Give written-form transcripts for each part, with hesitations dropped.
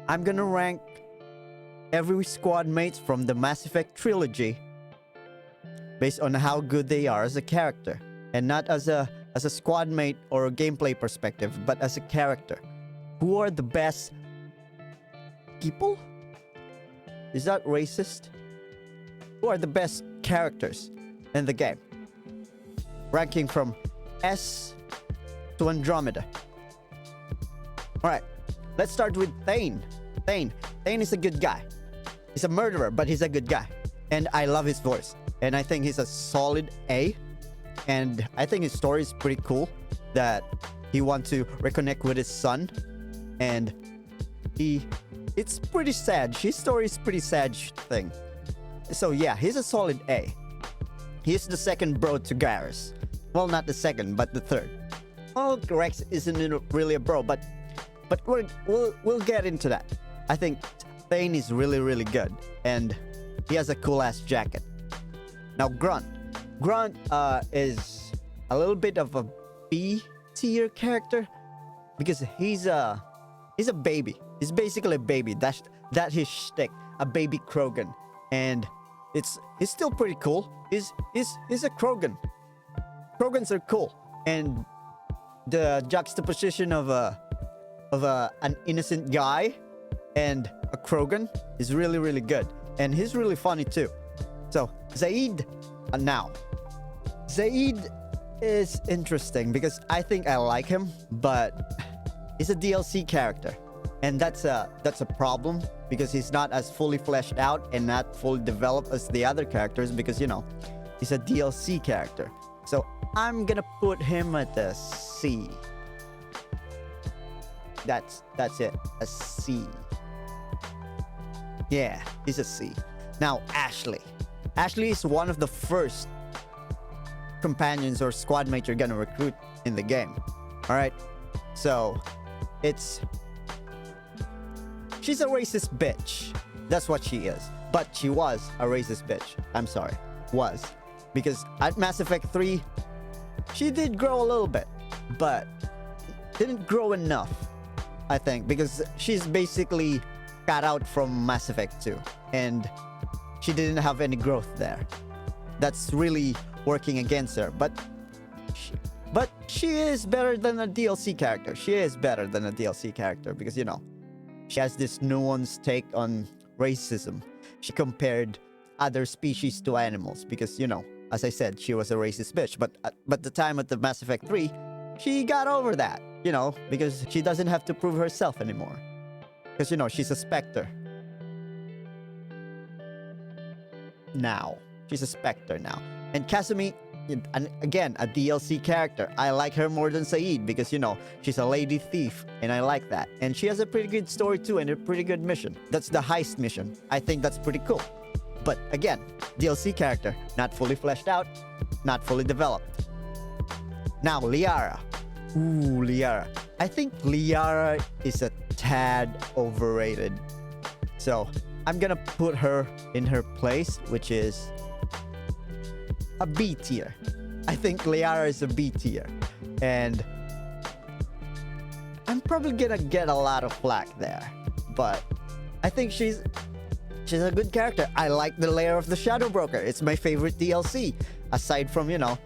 I'm gonna rank every squad mates from the Mass Effect Trilogy based on how good they are as a character, and not as a squad mate or a gameplay perspective, but as a character. Who are the best people? Is that racist? Who are the best characters in the game? Ranking from S to Andromeda. Alright, let's start with Thane. Thane is a good guy. He's a murderer, but he's a good guy. And I love his voice. And I think he's a solid A. And I think his story is pretty cool. That he wants to reconnect with his son. And it's pretty sad. His story is pretty sad thing. So yeah, he's a solid A. He's the second bro to Garrus. Well, not the second, but the third. Well, Rex isn't really a bro, but we'll get into that. I think Thane is really, really good, and he has a cool ass jacket. Now Grunt is a little bit of a B tier character because he's a baby. He's basically a baby. That's his shtick, a baby Krogan, and he's still pretty cool. He's a Krogan. Krogans are cool, and the juxtaposition of an innocent guy and a Krogan is really, really good, and he's really funny too. So Zaid, Zaid is interesting because I think I like him, but he's a DLC character, and that's a problem because he's not as fully fleshed out and not fully developed as the other characters because, you know, he's a DLC character. So I'm gonna put him at a C. That's it, a C. Yeah, he's a C. Now Ashley is one of the first companions or squad mates you're gonna recruit in the game. All right, so she's a racist bitch. That's what she is. But she was a racist bitch. I'm sorry, was, because at Mass Effect 3 she did grow a little bit, but didn't grow enough, I think, because she's basically cut out from Mass Effect 2 and she didn't have any growth there. That's really working against her, but she is better than a DLC character. She is better than a DLC character because, you know, she has this nuanced take on racism. She compared other species to animals because, you know, as I said, she was a racist bitch, but the time at the Mass Effect 3, she got over that, you know, because she doesn't have to prove herself anymore. Because, you know, she's a Spectre. Now. She's a Spectre now. And Kasumi, again, a DLC character. I like her more than Saeed because, you know, she's a lady thief, and I like that. And she has a pretty good story too, and a pretty good mission. That's the heist mission. I think that's pretty cool. But again, DLC character, not fully fleshed out, not fully developed. Now, Liara. Ooh, Liara. I think Liara is a tad overrated. So, I'm gonna put her in her place, which is a B tier. I think Liara is a B tier. And I'm probably gonna get a lot of flack there. But I think she's a good character. I like the Lair of the Shadow Broker. It's my favorite DLC, aside from, you know,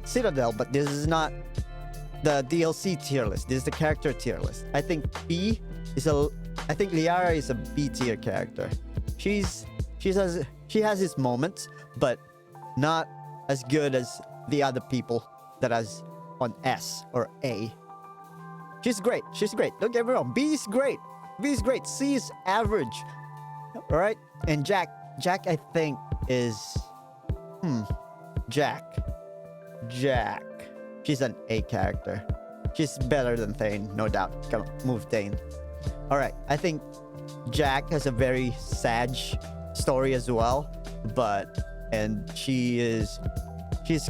Citadel, but this is not the DLC tier list. This is the character tier list. I think I think Liara is a B tier character. She has its moments, but not as good as the other people that is on S or A. She's great. Don't get me wrong. B is great. C is average. All right. And Jack, I think is Jack. She's an A character. She's better than Thane, no doubt. Come on, move Thane. All right. I think Jack has a very sad story as well, and she's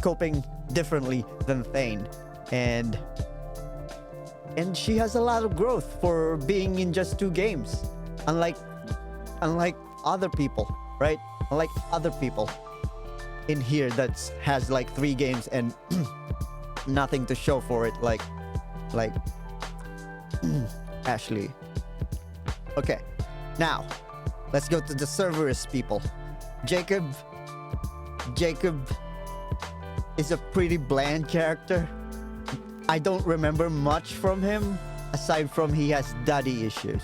coping differently than Thane, and she has a lot of growth for being in just 2 games, unlike other people, right? Unlike other people in here that has like 3 games and nothing to show for it, like Ashley. Okay, Now, let's go to the Cerberus people. Jacob is a pretty bland character. I don't remember much from him, aside from he has daddy issues.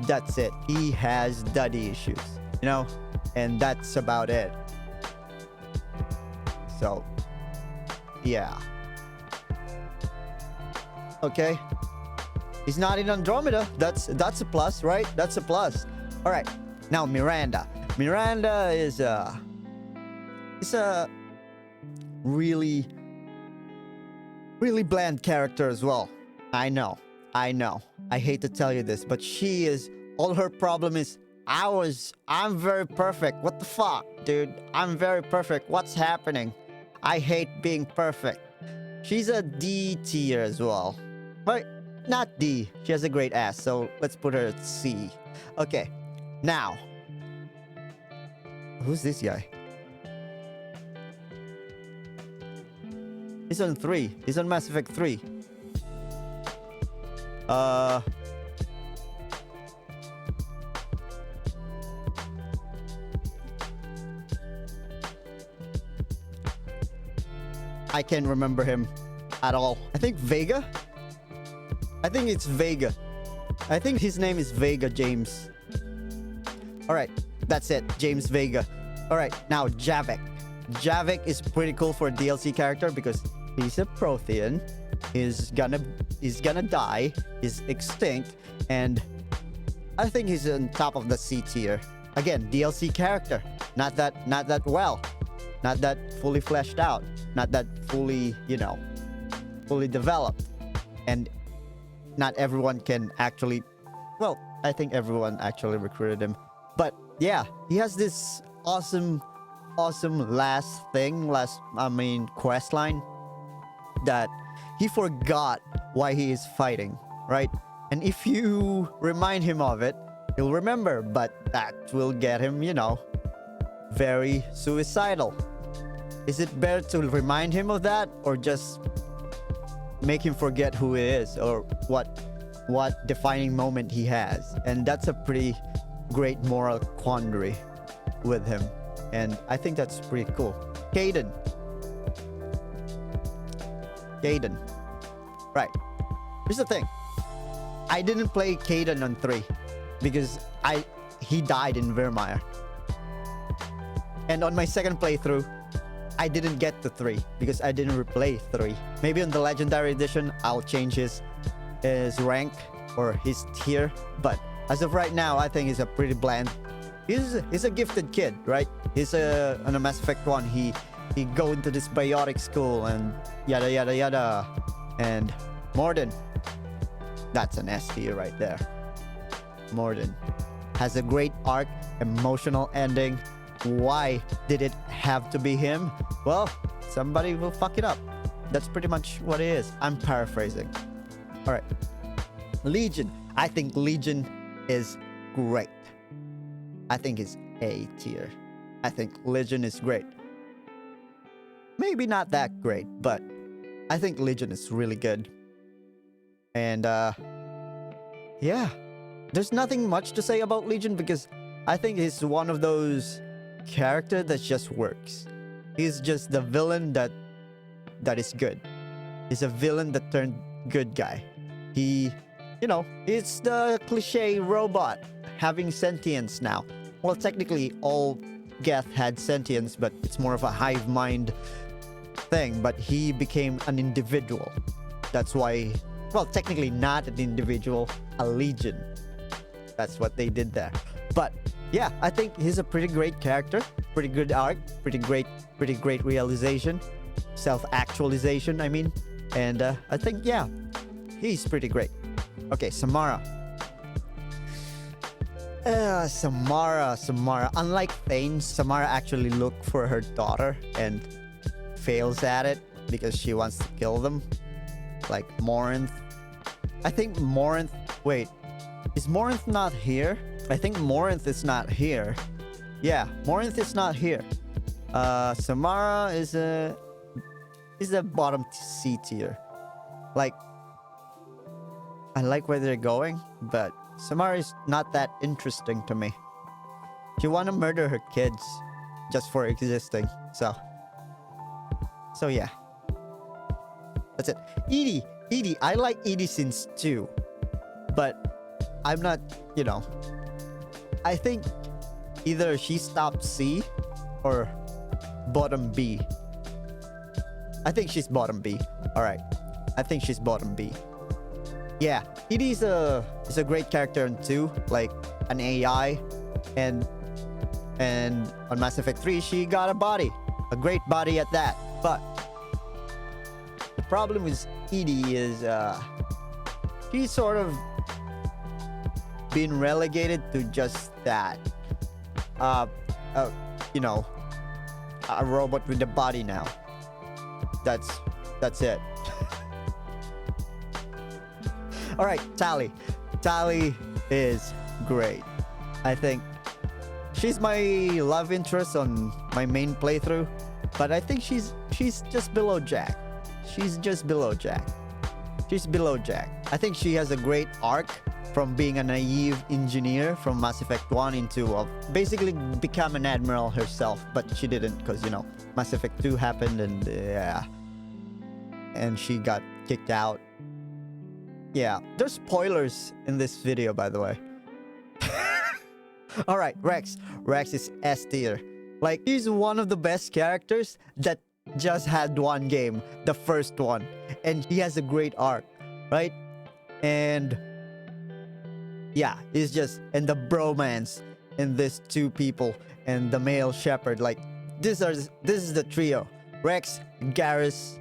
That's it. He has daddy issues, you know? And that's about it. So, yeah. Okay. He's not in Andromeda. That's a plus, right? That's a plus. All right. Now Miranda. Miranda is a really bland character as well. I know. I hate to tell you this, but she is, all her problem is, I'm very perfect. What the fuck, dude? I'm very perfect. What's happening? I hate being perfect. She's a D tier as well. But not D. She has a great ass, so let's put her at C. Okay. Now. Who's this guy? He's on 3. He's on Mass Effect 3. I can't remember him at all. I think Vega? I think it's Vega. I think his name is Vega James. Alright, that's it. James Vega. Alright, now Javik. Javik is pretty cool for a DLC character because he's a Prothean. He's gonna die. He's extinct. And I think he's on top of the C tier. Again, DLC character. Not that well. Not that fully fleshed out. Not that fully, fully developed. And not everyone can actually... Well, I think everyone actually recruited him. But yeah, he has this awesome quest line that he forgot why he is fighting, right? And if you remind him of it, he'll remember, but that will get him, very suicidal. Is it better to remind him of that or just make him forget who he is or what defining moment he has? And that's a pretty great moral quandary with him. And I think that's pretty cool. Kaidan. Right. Here's the thing. I didn't play Kaidan on 3 because he died in Virmire. And on my second playthrough, I didn't get to 3 because I didn't replay 3. Maybe on the Legendary Edition, I'll change his rank or his tier. But as of right now, I think he's a pretty bland. He's a gifted kid, right? He's on a Mass Effect 1. He go into this biotic school and yada yada yada. And Mordin, that's an S tier right there. Mordin has a great arc, emotional ending. Why did it have to be him? Well, somebody will fuck it up. That's pretty much what it is. I'm paraphrasing. All right. Legion. I think Legion is great. I think it's A tier. I think Legion is great. Maybe not that great, but I think Legion is really good. And yeah, there's nothing much to say about Legion because I think he's one of those characters that just works. He's just the villain that is good. He's a villain that turned good guy. It's the cliche robot having sentience now. Well, technically all Geth had sentience, but it's more of a hive mind thing. But he became an individual. That's why, well, technically not an individual, a legion. That's what they did there. But yeah, I think he's a pretty great character, pretty good arc, pretty great realization, self-actualization, I mean. And I think, yeah, he's pretty great. Okay, Samara. Samara. Unlike Thane, Samara actually looked for her daughter and fails at it because she wants to kill them. Like Morinth. I think Morinth... Wait, is Morinth not here? I think Morinth is not here. Yeah, Morinth is not here. Samara is a bottom C tier. Like, I like where they're going, but Samara is not that interesting to me. She wanna murder her kids just for existing. So yeah. That's it. Edie. I like Edie since 2. But I'm not, you know. I think either she's top C or bottom B. I think she's bottom B. Alright. I think she's bottom B. Yeah. Edie is a great character in 2. Like an AI. And on Mass Effect 3 she got a body. A great body at that. But the problem with Edie is she's sort of been relegated to just that. You know, a robot with a body now. That's it. All right, Tali. Tali is great. I think she's my love interest on my main playthrough, but I think she's just below Jack. She's just below Jack. She's below Jack. I think she has a great arc from being a naive engineer from Mass Effect 1 into basically become an admiral herself, but she didn't because, you know, Mass Effect 2 happened and yeah. And she got kicked out. Yeah, there's spoilers in this video, by the way. Alright, Rex. Rex is S tier. Like, he's one of the best characters that just had one game, the first one. And he has a great arc, right? And yeah, it's just, and the bromance in these two people and the male shepherd, like this is the trio. Rex, Garrus.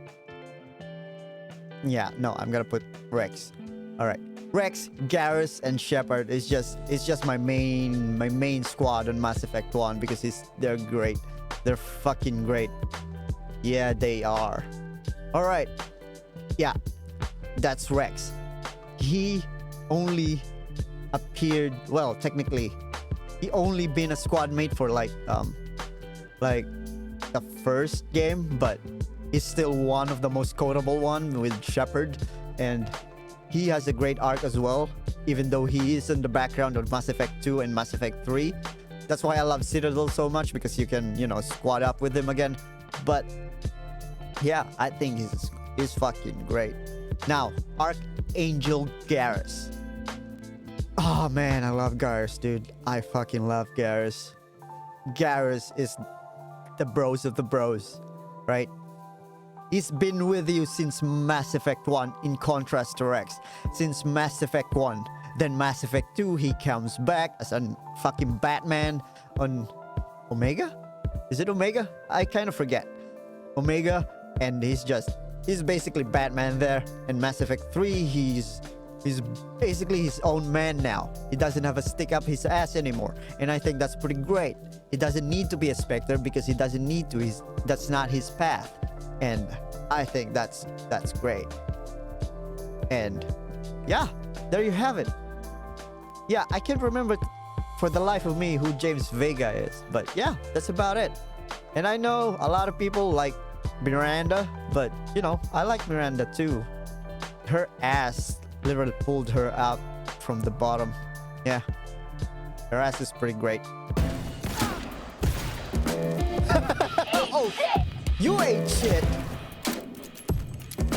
Yeah, no, I'm gonna put Rex. Alright. Rex, Garrus, and Shepard is just my main squad on Mass Effect 1 because they're great. They're fucking great. Yeah, they are. Alright. Yeah. That's Rex. He only appeared, well, technically he only been a squad mate for like the first game, but he's still one of the most quotable one with Shepard, and he has a great arc as well, even though he is in the background of Mass Effect 2 and Mass Effect 3. That's why I love Citadel so much, because you can, you know, squad up with him again. But yeah, I think he's fucking great. Now, Archangel Garrus. Oh man, I love Garrus, dude. I fucking love Garrus. Garrus is the bros of the bros, right? He's been with you since Mass Effect 1, in contrast to Rex. Since Mass Effect 1. Then Mass Effect 2, he comes back as a fucking Batman on Omega? Is it Omega? I kind of forget. Omega, and he's basically Batman there. And Mass Effect 3, he's basically his own man now. He doesn't have a stick up his ass anymore. And I think that's pretty great. He doesn't need to be a Spectre because he doesn't need to. That's not his path. And I think that's great. And yeah, there you have it. Yeah, I can't remember for the life of me who James Vega is. But yeah, that's about it. And I know a lot of people like Miranda, but you know, I like Miranda too. Her ass literally pulled her out from the bottom. Yeah, her ass is pretty great. Oh, you ate shit.